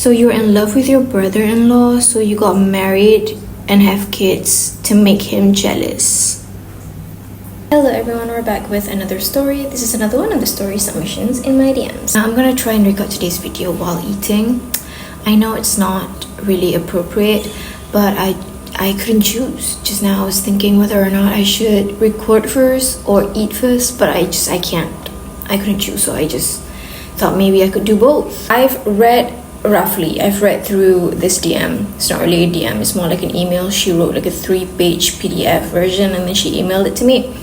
So you're in love with your brother-in-law, so you got married and have kids to make him jealous. Hello everyone, we're back with another story. This is another one of the story submissions in my DMs. Now I'm gonna try and record today's video while eating. I know it's not really appropriate, but I couldn't choose. Just now I was thinking whether or not I should record first or eat first, but I couldn't choose, so I just thought maybe I could do both. I've read through this DM. It's not really a DM, it's more like an email. She wrote like a 3-page PDF version and then she emailed it to me.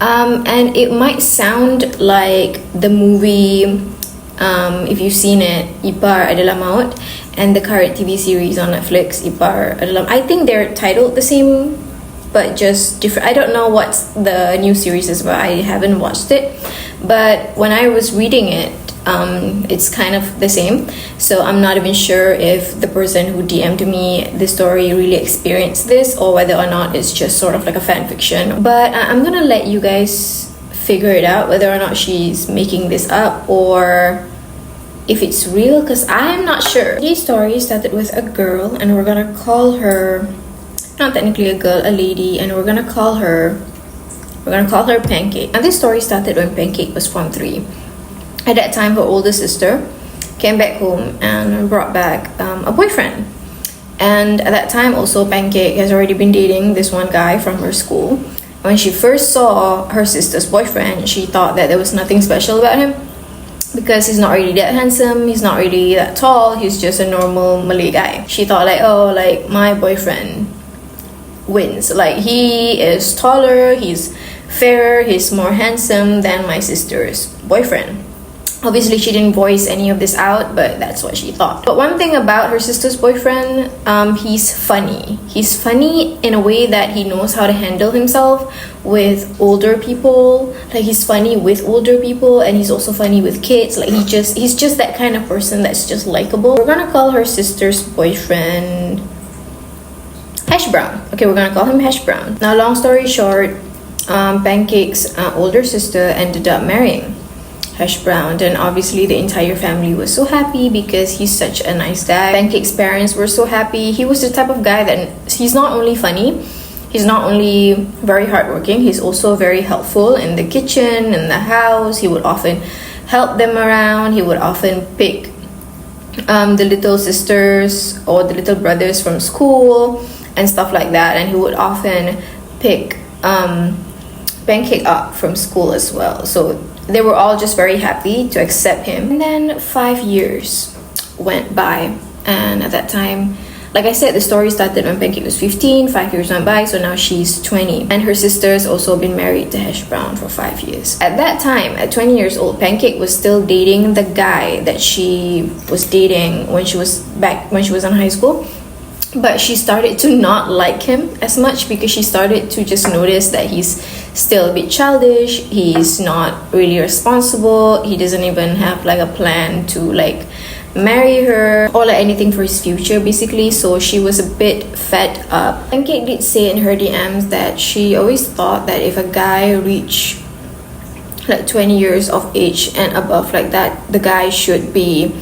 And it might sound like the movie, if you've seen it, Ipar Adalah Maut, and the current TV series on Netflix, Ipar Adalah. I think they're titled the same, but just different. I don't know what the new series is about. I haven't watched it, but when I was reading it, it's kind of the same. So I'm not even sure if the person who DM'd me this story really experienced this or whether or not it's just sort of like a fan fiction. But I'm gonna let you guys figure it out whether or not she's making this up or if it's real, because I'm not sure. Today's story started with a girl, and we're gonna call her, not technically a girl, a lady, and we're gonna call her Pancake. And this story started when Pancake was Form 3. At that time, her older sister came back home and brought back a boyfriend. And at that time also, Pancake has already been dating this one guy from her school. When she first saw her sister's boyfriend, she thought that there was nothing special about him because he's not really that handsome, he's not really that tall, he's just a normal Malay guy. She thought like, oh, like my boyfriend wins. Like he is taller, he's fairer, he's more handsome than my sister's boyfriend. Obviously, she didn't voice any of this out, but that's what she thought. But one thing about her sister's boyfriend, he's funny. He's funny in a way that he knows how to handle himself with older people. Like he's funny with older people, and he's also funny with kids. Like he's just that kind of person that's just likable. We're gonna call her sister's boyfriend Hash Brown. Okay, we're gonna call him Hash Brown. Now, long story short, Pancake's older sister ended up marrying Hash Brown, and obviously the entire family was so happy because he's such a nice guy. Pancake's parents were so happy. He was the type of guy that he's not only funny, he's not only very hardworking, he's also very helpful in the kitchen, in the house. He would often help them around. He would often pick the little sisters or the little brothers from school and stuff like that, and he would often pick Pancake up from school as well. So they were all just very happy to accept him. And then 5 years went by, and at that time, like I said, the story started when Pancake was 15. 5 years went by, so now she's 20, and her sister's also been married to Hash Brown for 5 years. At that time, at 20 years old, Pancake was still dating the guy that she was dating when she was in high school. But she started to not like him as much because she started to just notice that he's still a bit childish, he's not really responsible, he doesn't even have like a plan to like marry her or like anything for his future basically. So she was a bit fed up. Pancake did say in her DMs that she always thought that if a guy reached like 20 years of age and above like that, the guy should be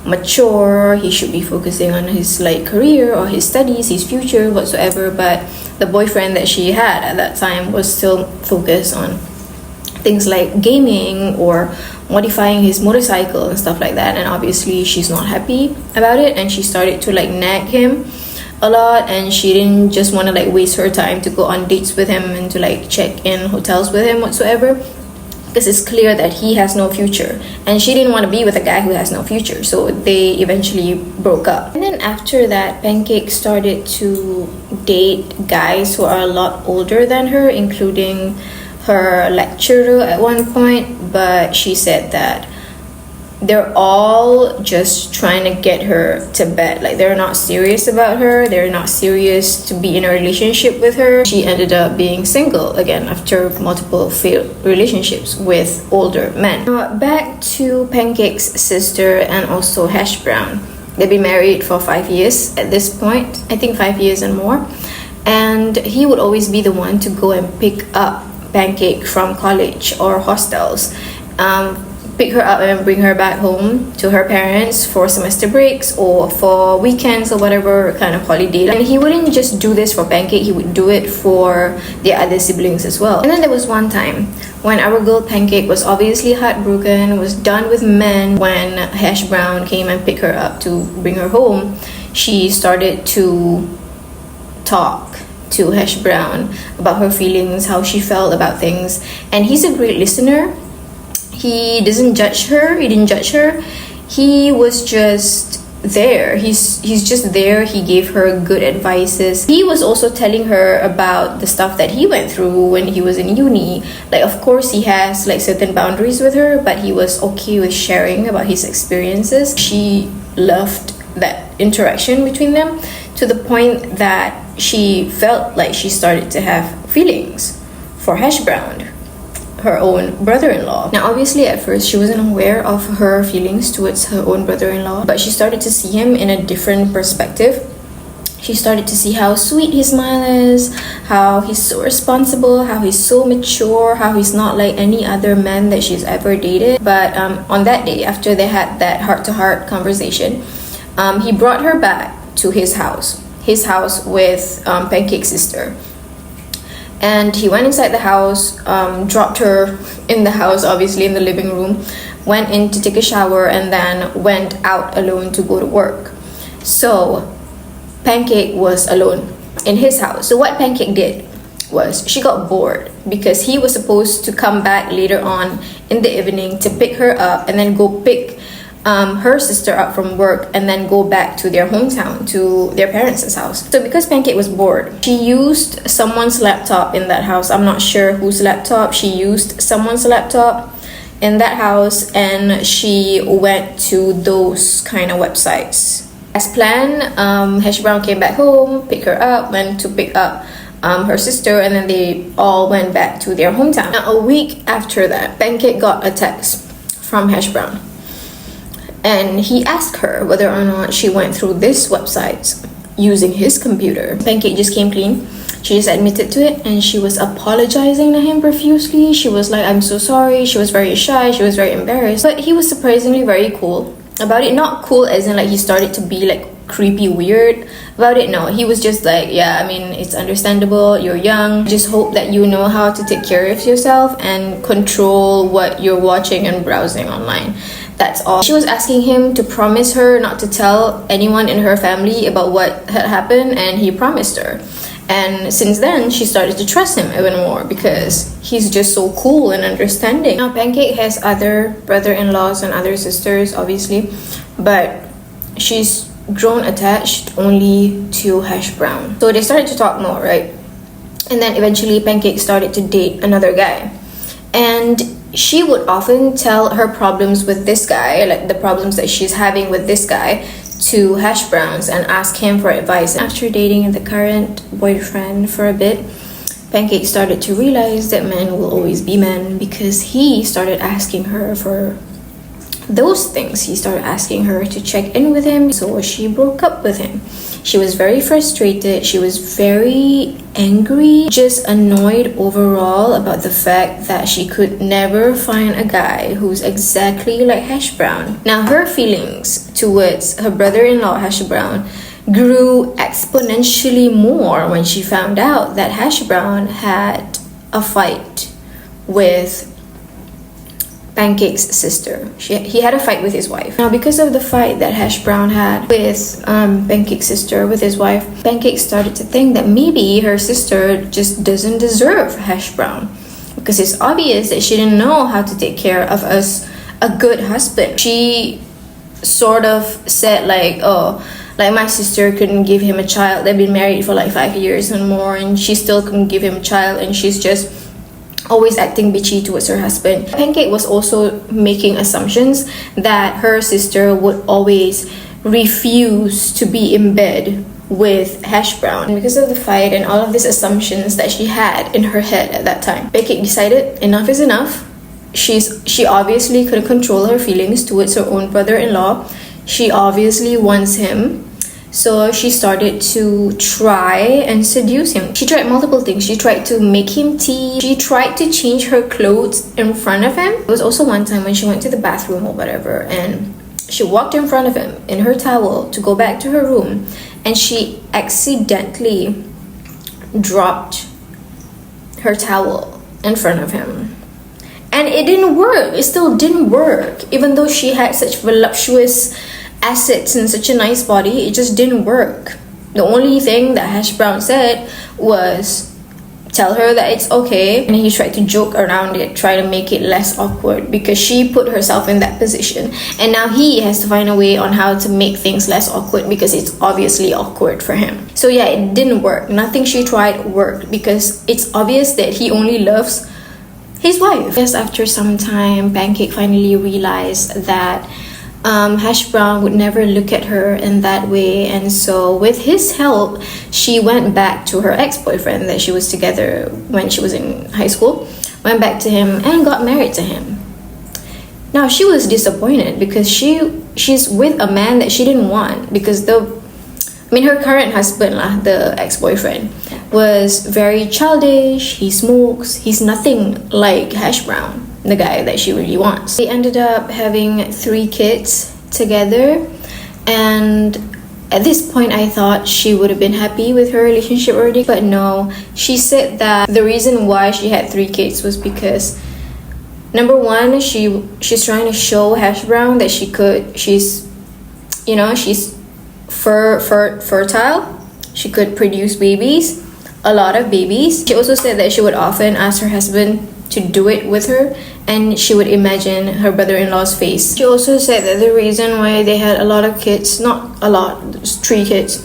mature, he should be focusing on his like career or his studies, his future, whatsoever. But the boyfriend that she had at that time was still focused on things like gaming or modifying his motorcycle and stuff like that, and obviously she's not happy about it, and she started to like nag him a lot, and she didn't just want to like waste her time to go on dates with him and to like check in hotels with him whatsoever, because it's clear that he has no future, and she didn't want to be with a guy who has no future. So they eventually broke up. And then after that, Pancake started to date guys who are a lot older than her, including her lecturer at one point. But she said that they're all just trying to get her to bed. Like they're not serious about her, they're not serious to be in a relationship with her. She ended up being single again after multiple failed relationships with older men. Now back to Pancake's sister and also Hash Brown. They've been married for 5 years at this point, I think 5 years and more, and he would always be the one to go and pick up Pancake from college or hostels. pick her up and bring her back home to her parents for semester breaks or for weekends or whatever kind of holiday. And he wouldn't just do this for Pancake, he would do it for the other siblings as well. And then there was one time when our girl Pancake was obviously heartbroken, was done with men. When Hash Brown came and picked her up to bring her home, she started to talk to Hash Brown about her feelings, how she felt about things. And he's a great listener. He doesn't judge her. He didn't judge her. He was just there. He's just there. He gave her good advices. He was also telling her about the stuff that he went through when he was in uni. Like, of course, he has like certain boundaries with her, but he was okay with sharing about his experiences. She loved that interaction between them to the point that she felt like she started to have feelings for Hash Brown, her own brother-in-law. Now obviously at first she wasn't aware of her feelings towards her own brother-in-law, but she started to see him in a different perspective. She started to see how sweet his smile is, how he's so responsible, how he's so mature, how he's not like any other man that she's ever dated. But on that day, after they had that heart-to-heart conversation, he brought her back to his house with Pancake's sister. And he went inside the house, dropped her in the house, obviously in the living room, went in to take a shower, and then went out alone to go to work. So Pancake was alone in his house. So what Pancake did was she got bored because he was supposed to come back later on in the evening to pick her up and then go pick her sister up from work and then go back to their hometown, to their parents' house. So because Pancake was bored, she used someone's laptop in that house. I'm not sure whose laptop. She used someone's laptop in that house and she went to those kind of websites. As planned, Hash Brown came back home, picked her up, went to pick up her sister, and then they all went back to their hometown. Now, a week after that, Pancake got a text from Hash Brown. And he asked her whether or not she went through this website using his computer. Pancake just came clean. She just admitted to it and she was apologizing to him profusely. She was like, I'm so sorry. She was very shy. She was very embarrassed. But he was surprisingly very cool about it. Not cool as in like he started to be like creepy weird about it. No, he was just like, yeah, I mean, it's understandable. You're young. Just hope that you know how to take care of yourself and control what you're watching and browsing online. That's all. She was asking him to promise her not to tell anyone in her family about what had happened, and he promised her. And since then, she started to trust him even more because he's just so cool and understanding. Now, Pancake has other brother-in-laws and other sisters, obviously, but she's grown attached only to Hash Brown. So they started to talk more, right? And then eventually, Pancake started to date another guy. And she would often tell her problems with this guy, like the problems that she's having with this guy, to Hash Browns and ask him for advice. After dating the current boyfriend for a bit, Pancake started to realize that men will always be men because he started asking her for those things. He started asking her to check in with him, so she broke up with him. She was very frustrated. She was very angry, just annoyed overall about the fact that she could never find a guy who's exactly like Hash Brown. Now, her feelings towards her brother-in-law, Hash Brown, grew exponentially more when she found out that Hash Brown had a fight with Pancake's sister. He had a fight with his wife. Now, because of the fight that Hash Brown had with Pancake's sister, with his wife, Pancake started to think that maybe her sister just doesn't deserve Hash Brown because it's obvious that she didn't know how to take care of us, a good husband. She sort of said like, oh, like my sister couldn't give him a child. They've been married for like 5 years and more, and she still couldn't give him a child, and she's just always acting bitchy towards her husband. Pancake was also making assumptions that her sister would always refuse to be in bed with Hash Brown. And because of the fight and all of these assumptions that she had in her head at that time, Pancake decided enough is enough. She obviously couldn't control her feelings towards her own brother-in-law. She obviously wants him So she started to try and seduce him. She tried multiple things. She tried to make him tea. She tried to change her clothes in front of him. It was also one time when she went to the bathroom or whatever, and she walked in front of him in her towel to go back to her room, and she accidentally dropped her towel in front of him. And it didn't work. It still didn't work. Even though she had such voluptuous assets and such a nice body, it just didn't work. The only thing that Hash Brown said was tell her that it's okay, and he tried to joke around it, try to make it less awkward, because she put herself in that position, and now he has to find a way on how to make things less awkward because it's obviously awkward for him. So yeah, it didn't work. Nothing she tried worked because it's obvious that he only loves his wife. Just after some time, Pancake finally realized that Hash Brown would never look at her in that way, and so with his help, she went back to her ex-boyfriend that she was together when she was in high school, went back to him and got married to him. Now she was disappointed because she's with a man that she didn't want, because her current husband, the ex-boyfriend, was very childish. He smokes. He's nothing like Hash Brown, the guy that she really wants. They ended up having 3 kids together, and at this point I thought she would have been happy with her relationship already, but no. She said that the reason why she had 3 kids was because, number one, she's trying to show Hash Brown that she's fertile. She could produce babies, a lot of babies. She also said that she would often ask her husband to do it with her, and she would imagine her brother-in-law's face. She also said that the reason why they had a lot of kids, not a lot, just 3 kids,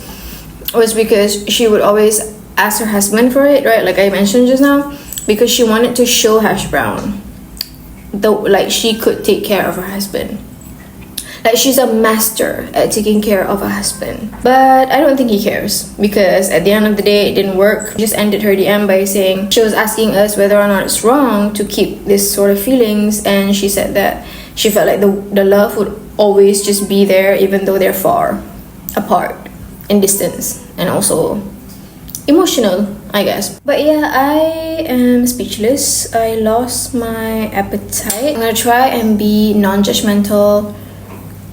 was because she would always ask her husband for it, right, like I mentioned just now, because she wanted to show Hash Brown she could take care of her husband. Like, she's a master at taking care of a husband. But I don't think he cares, because at the end of the day, it didn't work. She just ended her DM by saying she was asking us whether or not it's wrong to keep this sort of feelings, and she said that she felt like the love would always just be there even though they're far apart in distance, and also emotional, I guess. But yeah, I am speechless. I lost my appetite. I'm gonna try and be non-judgmental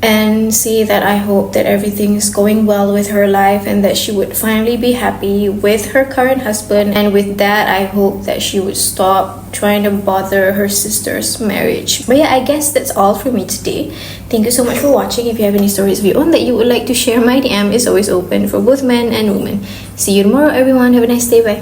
and say that I hope that everything is going well with her life, and that she would finally be happy with her current husband. And with that, I hope that she would stop trying to bother her sister's marriage. But yeah, I guess that's all for me today. Thank you so much for watching. If you have any stories of your own that you would like to share, my DM is always open for both men and women. See you tomorrow, everyone. Have a nice day. Bye.